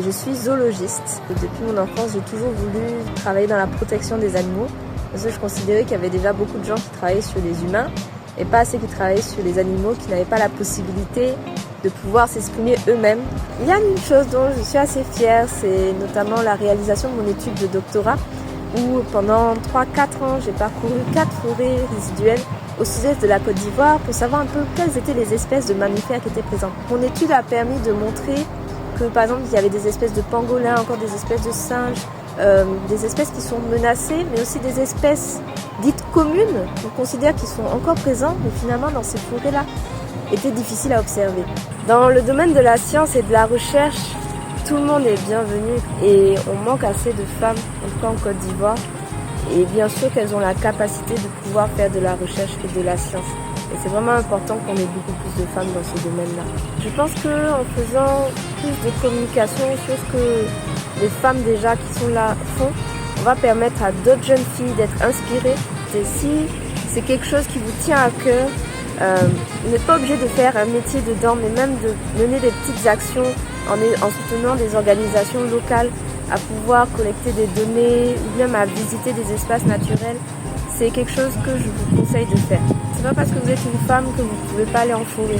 Je suis zoologiste. Depuis mon enfance, j'ai toujours voulu travailler dans la protection des animaux parce que je considérais qu'il y avait déjà beaucoup de gens qui travaillaient sur les humains et pas assez qui travaillaient sur les animaux qui n'avaient pas la possibilité de pouvoir s'exprimer eux-mêmes. Il y a une chose dont je suis assez fière, c'est notamment la réalisation de mon étude de doctorat où pendant 3-4 ans, j'ai parcouru 4 forêts résiduelles au sud-est de la Côte d'Ivoire pour savoir un peu quelles étaient les espèces de mammifères qui étaient présentes. Mon étude a permis de montrer que par exemple il y avait des espèces de pangolins, encore des espèces de singes, des espèces qui sont menacées, mais aussi des espèces dites communes, qu'on considère qu'ils sont encore présents, mais finalement dans ces forêts-là, étaient difficiles à observer. Dans le domaine de la science et de la recherche, tout le monde est bienvenu et on manque assez de femmes, en tout cas en Côte d'Ivoire, et bien sûr qu'elles ont la capacité de pouvoir faire de la recherche et de la science. Et c'est vraiment important qu'on ait beaucoup plus de femmes dans ce domaine-là. Je pense qu'en faisant plus de communication sur ce que les femmes déjà qui sont là font, on va permettre à d'autres jeunes filles d'être inspirées. Et si c'est quelque chose qui vous tient à cœur, vous n'êtes pas obligé de faire un métier dedans, mais même de mener des petites actions en soutenant des organisations locales à pouvoir collecter des données ou même à visiter des espaces naturels. C'est quelque chose que je vous conseille de faire. C'est pas parce que vous êtes une femme que vous ne pouvez pas aller en forêt.